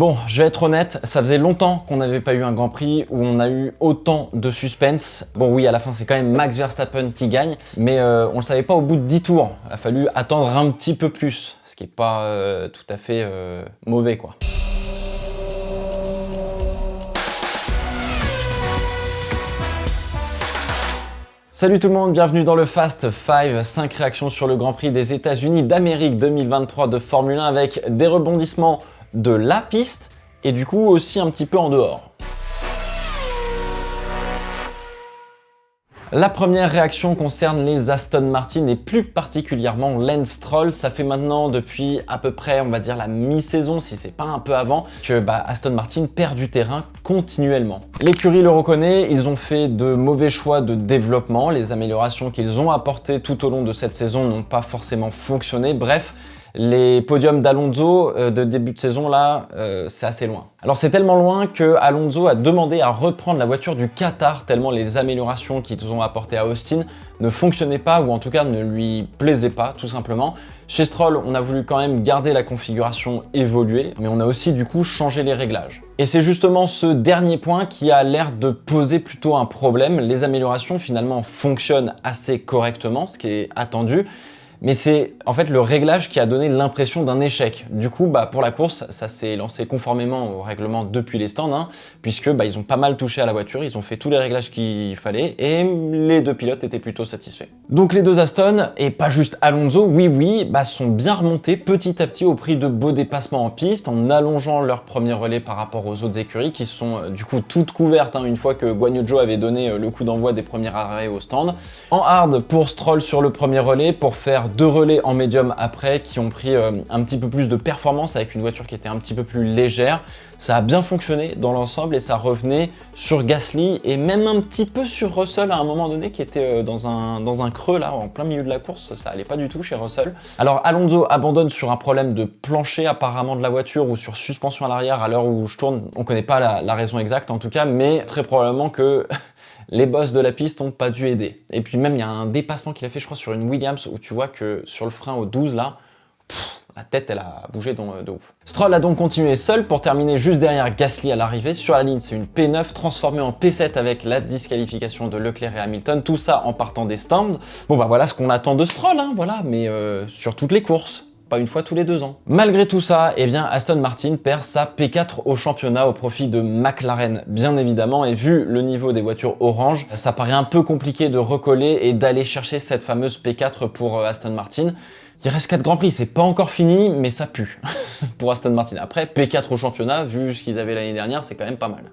Bon, je vais être honnête, ça faisait longtemps qu'on n'avait pas eu un Grand Prix où on a eu autant de suspense. Bon oui, à la fin c'est quand même Max Verstappen qui gagne, mais on le savait pas au bout de 10 tours. Il a fallu attendre un petit peu plus, ce qui est pas tout à fait mauvais quoi. Salut tout le monde, bienvenue dans le Fast 5, 5 réactions sur le Grand Prix des États-Unis d'Amérique 2023 de Formule 1 avec des rebondissements de la piste et du coup aussi un petit peu en dehors. La première réaction concerne les Aston Martin et plus particulièrement Lance Stroll. Ça fait maintenant depuis à peu près, on va dire la mi-saison, si c'est pas un peu avant, que Aston Martin perd du terrain continuellement. L'écurie le reconnaît, ils ont fait de mauvais choix de développement, les améliorations qu'ils ont apportées tout au long de cette saison n'ont pas forcément fonctionné, bref, les podiums d'Alonso de début de saison là, c'est assez loin. Alors c'est tellement loin que Alonso a demandé à reprendre la voiture du Qatar tellement les améliorations qu'ils ont apportées à Austin ne fonctionnaient pas ou en tout cas ne lui plaisaient pas tout simplement. Chez Stroll, on a voulu quand même garder la configuration évoluée, mais on a aussi du coup changé les réglages. Et c'est justement ce dernier point qui a l'air de poser plutôt un problème. Les améliorations finalement fonctionnent assez correctement, ce qui est attendu. Mais c'est en fait le réglage qui a donné l'impression d'un échec. Du coup, pour la course, ça s'est lancé conformément au règlement depuis les stands, puisque ils ont pas mal touché à la voiture, ils ont fait tous les réglages qu'il fallait et les deux pilotes étaient plutôt satisfaits. Donc les deux Aston, et pas juste Alonso, oui, sont bien remontés petit à petit au prix de beaux dépassements en piste, en allongeant leur premier relais par rapport aux autres écuries qui sont du coup toutes couvertes une fois que Guan Yu Zhou avait donné le coup d'envoi des premiers arrêts au stand. En hard pour Stroll sur le premier relais pour faire deux relais en médium après qui ont pris un petit peu plus de performance avec une voiture qui était un petit peu plus légère. Ça a bien fonctionné dans l'ensemble et ça revenait sur Gasly et même un petit peu sur Russell à un moment donné qui était dans un creux là en plein milieu de la course, ça allait pas du tout chez Russell. Alors Alonso abandonne sur un problème de plancher apparemment de la voiture ou sur suspension à l'arrière à l'heure où je tourne, on connaît pas la raison exacte en tout cas, mais très probablement que les boss de la piste n'ont pas dû aider. Et puis même, il y a un dépassement qu'il a fait, je crois, sur une Williams, où tu vois que sur le frein au 12, là, la tête, elle a bougé de ouf. Stroll a donc continué seul pour terminer juste derrière Gasly à l'arrivée. Sur la ligne, c'est une P9 transformée en P7 avec la disqualification de Leclerc et Hamilton. Tout ça en partant des stands. Bon, voilà ce qu'on attend de Stroll, voilà, mais sur toutes les courses. Pas une fois tous les 2 ans. Malgré tout ça, Aston Martin perd sa P4 au championnat au profit de McLaren, bien évidemment, et vu le niveau des voitures orange, ça paraît un peu compliqué de recoller et d'aller chercher cette fameuse P4 pour Aston Martin. Il reste 4 Grands Prix, c'est pas encore fini, mais ça pue pour Aston Martin. Après, P4 au championnat, vu ce qu'ils avaient l'année dernière, c'est quand même pas mal.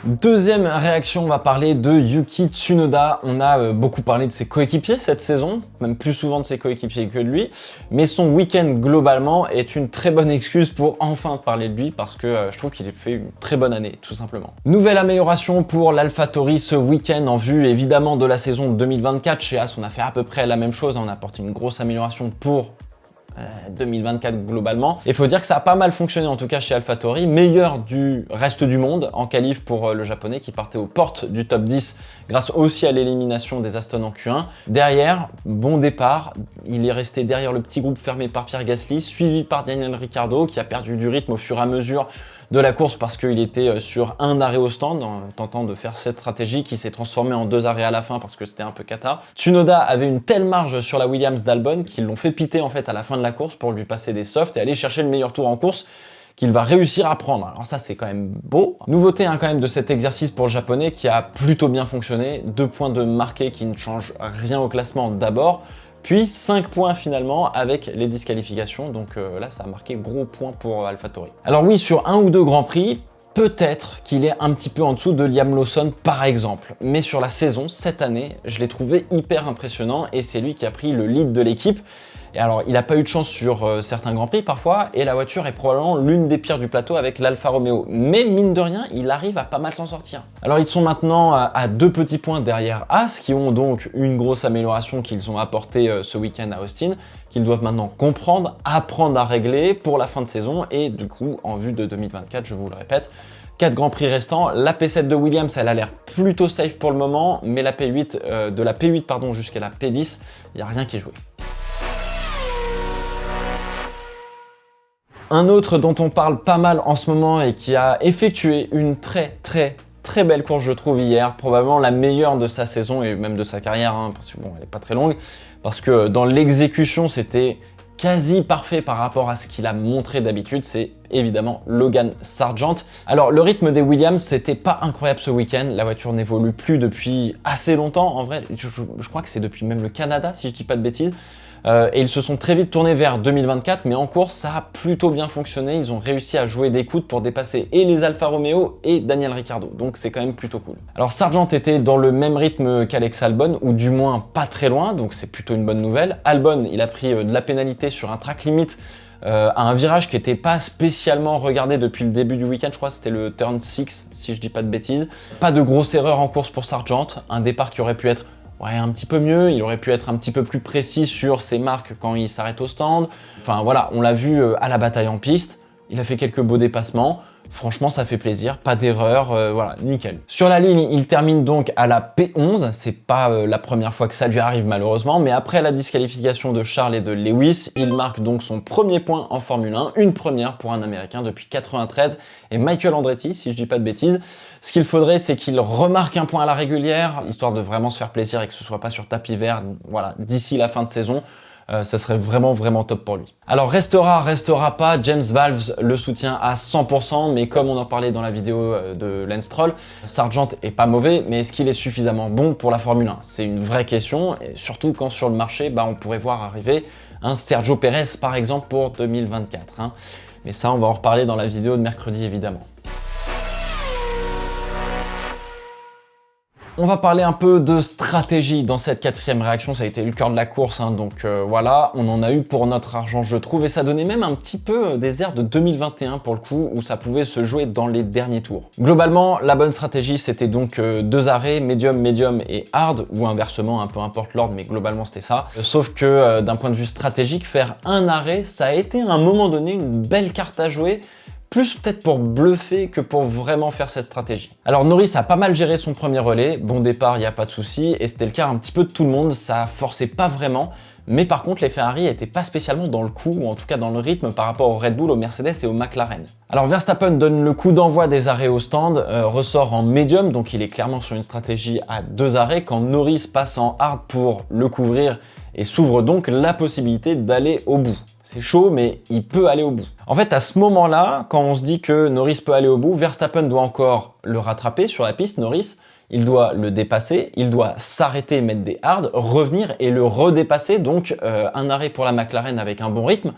Deuxième réaction, on va parler de Yuki Tsunoda. On a beaucoup parlé de ses coéquipiers cette saison, même plus souvent de ses coéquipiers que de lui, mais son week-end globalement est une très bonne excuse pour enfin parler de lui parce que je trouve qu'il a fait une très bonne année, tout simplement. Nouvelle amélioration pour l'AlphaTauri ce week-end en vue évidemment de la saison 2024. Chez As, on a fait à peu près la même chose, on a apporté une grosse amélioration pour 2024 globalement. Il faut dire que ça a pas mal fonctionné en tout cas chez AlphaTauri, meilleur du reste du monde en qualif pour le japonais qui partait aux portes du top 10 grâce aussi à l'élimination des Aston en Q1. Derrière, bon départ, il est resté derrière le petit groupe fermé par Pierre Gasly, suivi par Daniel Ricciardo qui a perdu du rythme au fur et à mesure de la course parce qu'il était sur un arrêt au stand en tentant de faire cette stratégie qui s'est transformée en 2 arrêts à la fin parce que c'était un peu cata. Tsunoda avait une telle marge sur la Williams d'Albon qu'ils l'ont fait piter en fait à la fin de la course pour lui passer des softs et aller chercher le meilleur tour en course qu'il va réussir à prendre. Alors ça c'est quand même beau. Nouveauté quand même de cet exercice pour le japonais qui a plutôt bien fonctionné. 2 points de marqué qui ne changent rien au classement d'abord. Puis 5 points finalement avec les disqualifications, donc là ça a marqué gros point pour AlphaTauri. Alors oui, sur 1 ou 2 Grands Prix, peut-être qu'il est un petit peu en dessous de Liam Lawson par exemple, mais sur la saison, cette année, je l'ai trouvé hyper impressionnant et c'est lui qui a pris le lead de l'équipe. Et alors, il n'a pas eu de chance sur certains Grands Prix parfois, et la voiture est probablement l'une des pires du plateau avec l'Alfa Romeo. Mais mine de rien, il arrive à pas mal s'en sortir. Alors, ils sont maintenant à 2 petits points derrière As, qui ont donc une grosse amélioration qu'ils ont apportée ce week-end à Austin, qu'ils doivent maintenant comprendre, apprendre à régler pour la fin de saison, et du coup, en vue de 2024, je vous le répète, 4 Grands Prix restants. La P7 de Williams, elle a l'air plutôt safe pour le moment, mais la P8, de la P8 jusqu'à la P10, il n'y a rien qui est joué. Un autre dont on parle pas mal en ce moment et qui a effectué une très belle course je trouve hier, probablement la meilleure de sa saison et même de sa carrière, hein, parce que bon, elle est pas très longue, parce que dans l'exécution c'était quasi parfait par rapport à ce qu'il a montré d'habitude, c'est évidemment Logan Sargent. Alors le rythme des Williams c'était pas incroyable ce week-end, la voiture n'évolue plus depuis assez longtemps, en vrai je crois que c'est depuis même le Canada si je dis pas de bêtises. Et ils se sont très vite tournés vers 2024, mais en course, ça a plutôt bien fonctionné. Ils ont réussi à jouer des coudes pour dépasser et les Alfa Romeo et Daniel Ricciardo. Donc c'est quand même plutôt cool. Alors Sargent était dans le même rythme qu'Alex Albon, ou du moins pas très loin, donc c'est plutôt une bonne nouvelle. Albon, il a pris de la pénalité sur un track limit à un virage qui n'était pas spécialement regardé depuis le début du week-end, je crois que c'était le turn 6, si je dis pas de bêtises. Pas de grosse erreur en course pour Sargent, un départ qui aurait pu être un petit peu mieux, il aurait pu être un petit peu plus précis sur ses marques quand il s'arrête au stand. Enfin voilà, on l'a vu à la bataille en piste, il a fait quelques beaux dépassements. Franchement, ça fait plaisir, pas d'erreur, voilà, nickel. Sur la ligne, il termine donc à la P11, c'est pas la première fois que ça lui arrive malheureusement, mais après la disqualification de Charles et de Lewis, il marque donc son premier point en Formule 1, une première pour un Américain depuis 93, et Michael Andretti, si je dis pas de bêtises. Ce qu'il faudrait, c'est qu'il remarque un point à la régulière, histoire de vraiment se faire plaisir et que ce soit pas sur tapis vert, voilà, d'ici la fin de saison. Ça serait vraiment top pour lui. Alors restera pas, James Valves le soutient à 100%, mais comme on en parlait dans la vidéo de Lance Stroll, Sargent est pas mauvais, mais est-ce qu'il est suffisamment bon pour la Formule 1? C'est une vraie question, et surtout quand sur le marché, on pourrait voir arriver un Sergio Pérez par exemple pour 2024. Hein. Mais ça, on va en reparler dans la vidéo de mercredi évidemment. On va parler un peu de stratégie dans cette quatrième réaction, ça a été le cœur de la course, hein, donc voilà, on en a eu pour notre argent je trouve, et ça donnait même un petit peu des airs de 2021 pour le coup, où ça pouvait se jouer dans les derniers tours. Globalement, la bonne stratégie c'était donc deux arrêts, médium et hard, ou inversement, peu importe l'ordre, mais globalement c'était ça. Sauf que d'un point de vue stratégique, faire un arrêt, ça a été à un moment donné une belle carte à jouer, plus peut-être pour bluffer que pour vraiment faire cette stratégie. Alors Norris a pas mal géré son premier relais, bon départ, il n'y a pas de souci, et c'était le cas un petit peu de tout le monde, ça forçait pas vraiment, mais par contre les Ferrari étaient pas spécialement dans le coup, ou en tout cas dans le rythme par rapport au Red Bull, au Mercedes et au McLaren. Alors Verstappen donne le coup d'envoi des arrêts au stand, ressort en médium, donc il est clairement sur une stratégie à deux arrêts, quand Norris passe en hard pour le couvrir, et s'ouvre donc la possibilité d'aller au bout. C'est chaud, mais il peut aller au bout. En fait, à ce moment-là, quand on se dit que Norris peut aller au bout, Verstappen doit encore le rattraper sur la piste, Norris, il doit le dépasser, il doit s'arrêter, mettre des hards, revenir et le redépasser, donc un arrêt pour la McLaren avec un bon rythme,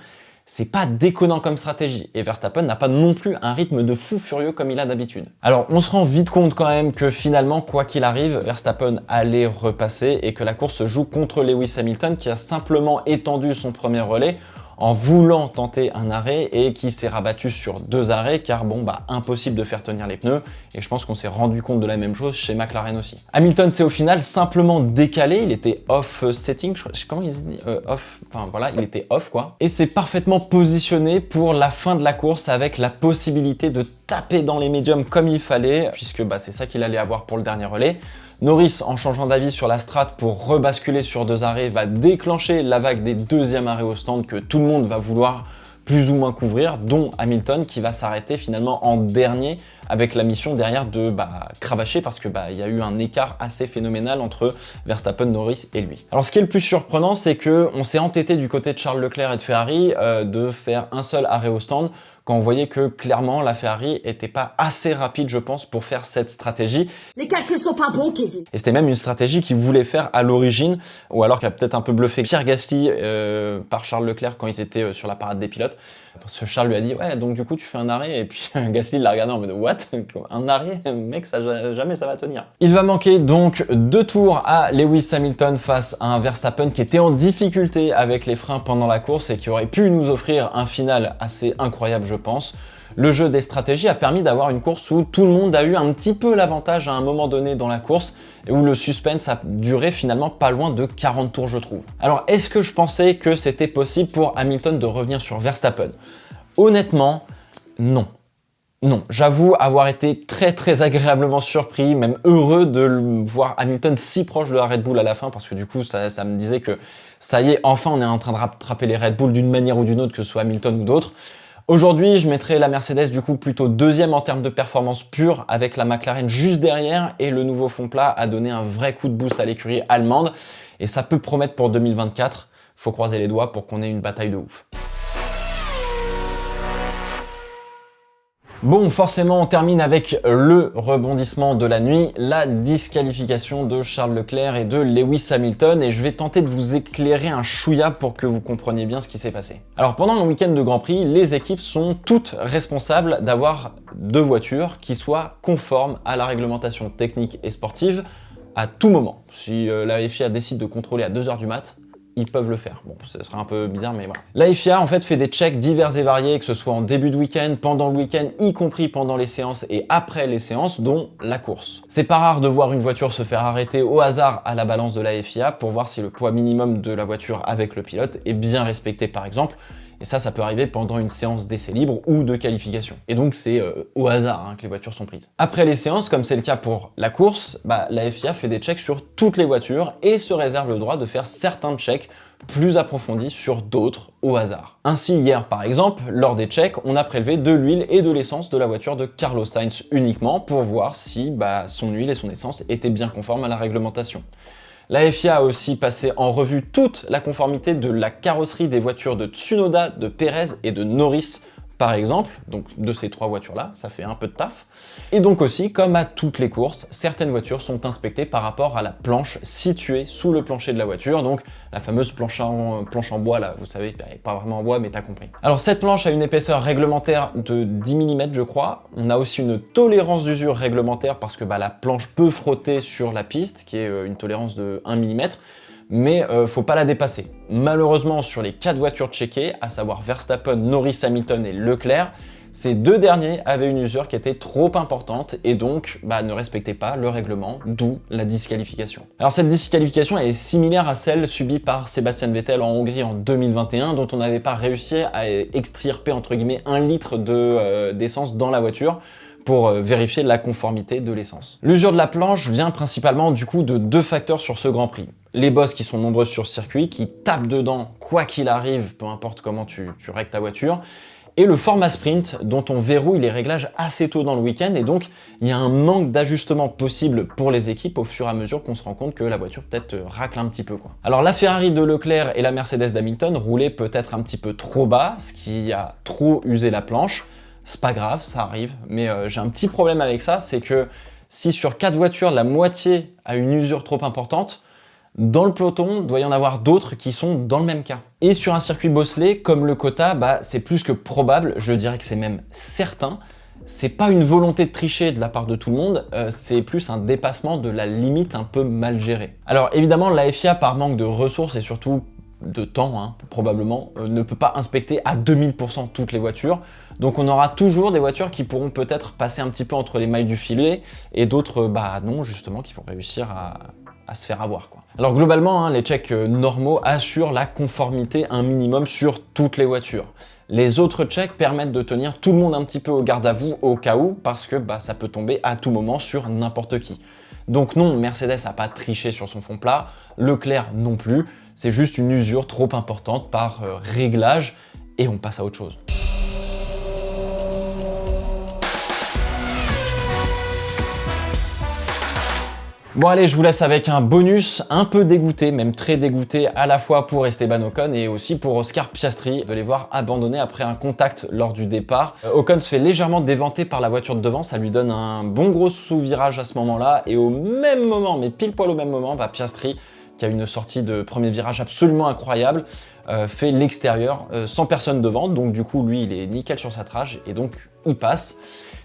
c'est pas déconnant comme stratégie, et Verstappen n'a pas non plus un rythme de fou furieux comme il a d'habitude. Alors on se rend vite compte quand même que finalement, quoi qu'il arrive, Verstappen allait repasser et que la course se joue contre Lewis Hamilton qui a simplement étendu son premier relais en voulant tenter un arrêt et qui s'est rabattu sur deux arrêts car impossible de faire tenir les pneus, et je pense qu'on s'est rendu compte de la même chose chez McLaren aussi. Hamilton s'est au final simplement décalé, il était off setting, comment il dit off, enfin voilà, il était off quoi, et s'est parfaitement positionné pour la fin de la course avec la possibilité de taper dans les médiums comme il fallait, puisque c'est ça qu'il allait avoir pour le dernier relais. Norris, en changeant d'avis sur la strat pour rebasculer sur deux arrêts, va déclencher la vague des deuxièmes arrêts au stand que tout le monde va vouloir plus ou moins couvrir, dont Hamilton qui va s'arrêter finalement en dernier avec la mission derrière de cravacher parce que il y a eu un écart assez phénoménal entre Verstappen, Norris et lui. Alors ce qui est le plus surprenant, c'est que on s'est entêté du côté de Charles Leclerc et de Ferrari de faire un seul arrêt au stand quand on voyait que clairement la Ferrari était pas assez rapide, je pense, pour faire cette stratégie. Les calculs sont pas bons, Kevin. Et c'était même une stratégie qu'il voulait faire à l'origine, ou alors qu'il a peut-être un peu bluffé Pierre Gasly par Charles Leclerc quand ils étaient sur la parade des pilotes. Parce que Charles lui a dit ouais, donc du coup tu fais un arrêt, et puis Gasly l'a regardé en mode what, un arrêt, mec, jamais ça va tenir. Il va manquer donc 2 tours à Lewis Hamilton face à un Verstappen qui était en difficulté avec les freins pendant la course et qui aurait pu nous offrir un final assez incroyable, je pense. Le jeu des stratégies a permis d'avoir une course où tout le monde a eu un petit peu l'avantage à un moment donné dans la course et où le suspense a duré finalement pas loin de 40 tours, je trouve. Alors, est-ce que je pensais que c'était possible pour Hamilton de revenir sur Verstappen? Honnêtement, non. Non, j'avoue avoir été très agréablement surpris, même heureux de voir Hamilton si proche de la Red Bull à la fin, parce que du coup, ça me disait que ça y est, enfin on est en train de rattraper les Red Bull d'une manière ou d'une autre, que ce soit Hamilton ou d'autres. Aujourd'hui, je mettrais la Mercedes du coup plutôt deuxième en termes de performance pure, avec la McLaren juste derrière, et le nouveau fond plat a donné un vrai coup de boost à l'écurie allemande, et ça peut promettre pour 2024. Faut croiser les doigts pour qu'on ait une bataille de ouf. Bon, forcément, on termine avec le rebondissement de la nuit, la disqualification de Charles Leclerc et de Lewis Hamilton, et je vais tenter de vous éclairer un chouïa pour que vous compreniez bien ce qui s'est passé. Alors, pendant le week-end de Grand Prix, les équipes sont toutes responsables d'avoir deux voitures qui soient conformes à la réglementation technique et sportive à tout moment. Si la FIA décide de contrôler à 2h du mat', ils peuvent le faire. Bon, ce sera un peu bizarre, mais voilà. La FIA, en fait, fait des checks divers et variés, que ce soit en début de week-end, pendant le week-end, y compris pendant les séances et après les séances, dont la course. C'est pas rare de voir une voiture se faire arrêter au hasard à la balance de la FIA pour voir si le poids minimum de la voiture avec le pilote est bien respecté, par exemple. Et ça peut arriver pendant une séance d'essai libre ou de qualification. Et donc c'est au hasard que les voitures sont prises. Après les séances, comme c'est le cas pour la course, la FIA fait des checks sur toutes les voitures et se réserve le droit de faire certains checks plus approfondis sur d'autres au hasard. Ainsi, hier par exemple, lors des checks, on a prélevé de l'huile et de l'essence de la voiture de Carlos Sainz uniquement pour voir si son huile et son essence étaient bien conformes à la réglementation. La FIA a aussi passé en revue toute la conformité de la carrosserie des voitures de Tsunoda, de Perez et de Norris, par exemple, donc de ces trois voitures-là, ça fait un peu de taf. Et donc aussi, comme à toutes les courses, certaines voitures sont inspectées par rapport à la planche située sous le plancher de la voiture, donc la fameuse planche en bois, là, vous savez, pas vraiment en bois, mais t'as compris. Alors cette planche a une épaisseur réglementaire de 10 mm, je crois. On a aussi une tolérance d'usure réglementaire parce que la planche peut frotter sur la piste, qui est une tolérance de 1 mm. Mais faut pas la dépasser. Malheureusement, sur les 4 voitures checkées, à savoir Verstappen, Norris, Hamilton et Leclerc, ces deux derniers avaient une usure qui était trop importante et donc ne respectaient pas le règlement, d'où la disqualification. Alors cette disqualification elle est similaire à celle subie par Sébastien Vettel en Hongrie en 2021, dont on n'avait pas réussi à extirper entre guillemets 1 litre d'essence dans la voiture pour vérifier la conformité de l'essence. L'usure de la planche vient principalement du coup de 2 facteurs sur ce Grand Prix. Les bosses qui sont nombreuses sur circuit, qui tapent dedans quoi qu'il arrive, peu importe comment tu règles ta voiture, et le format sprint dont on verrouille les réglages assez tôt dans le week-end, et donc il y a un manque d'ajustement possible pour les équipes au fur et à mesure qu'on se rend compte que la voiture peut-être racle un petit peu quoi. Alors la Ferrari de Leclerc et la Mercedes d'Hamilton roulaient peut-être un petit peu trop bas, ce qui a trop usé la planche. C'est pas grave, ça arrive, mais j'ai un petit problème avec ça, c'est que si sur 4 voitures, la moitié a une usure trop importante, dans le peloton, il doit y en avoir d'autres qui sont dans le même cas. Et sur un circuit bosselé, comme le quota, c'est plus que probable, je dirais que c'est même certain. C'est pas une volonté de tricher de la part de tout le monde, c'est plus un dépassement de la limite un peu mal gérée. Alors évidemment, la FIA, par manque de ressources et surtout de temps, probablement, ne peut pas inspecter à 2000% toutes les voitures. Donc on aura toujours des voitures qui pourront peut-être passer un petit peu entre les mailles du filet et d'autres, non, justement, qui vont réussir à se faire avoir, quoi. Alors globalement, les checks normaux assurent la conformité un minimum sur toutes les voitures. Les autres checks permettent de tenir tout le monde un petit peu au garde à vous au cas où, parce que ça peut tomber à tout moment sur n'importe qui. Donc non, Mercedes n'a pas triché sur son fond plat, Leclerc non plus, c'est juste une usure trop importante par réglage et on passe à autre chose. Bon allez, je vous laisse avec un bonus un peu dégoûté, même très dégoûté à la fois pour Esteban Ocon et aussi pour Oscar Piastri de les voir abandonner après un contact lors du départ. Ocon se fait légèrement déventer par la voiture de devant, ça lui donne un bon gros sous-virage à ce moment-là et au même moment, mais pile poil au même moment, Piastri, qui a une sortie de premier virage absolument incroyable, fait l'extérieur sans personne devant, donc du coup lui il est nickel sur sa trage et donc il passe.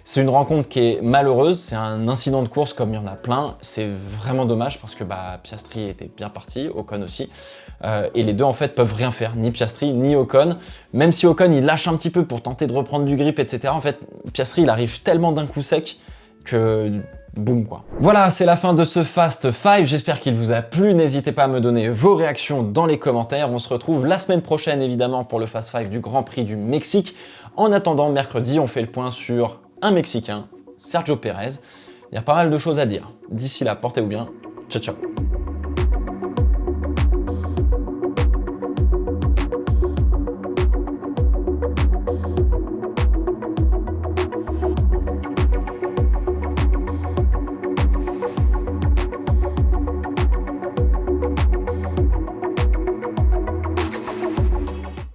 C'est une rencontre qui est malheureuse, c'est un incident de course comme il y en a plein, c'est vraiment dommage parce que Piastri était bien parti, Ocon aussi, et les deux en fait peuvent rien faire, ni Piastri ni Ocon, même si Ocon il lâche un petit peu pour tenter de reprendre du grip, etc. En fait, Piastri il arrive tellement d'un coup sec que boum quoi. Voilà, c'est la fin de ce Fast 5, j'espère qu'il vous a plu, n'hésitez pas à me donner vos réactions dans les commentaires, on se retrouve la semaine prochaine évidemment pour le Fast 5 du Grand Prix du Mexique. En attendant, mercredi, on fait le point sur un Mexicain, Sergio Pérez. Il y a pas mal de choses à dire. D'ici là, portez-vous bien. Ciao, ciao.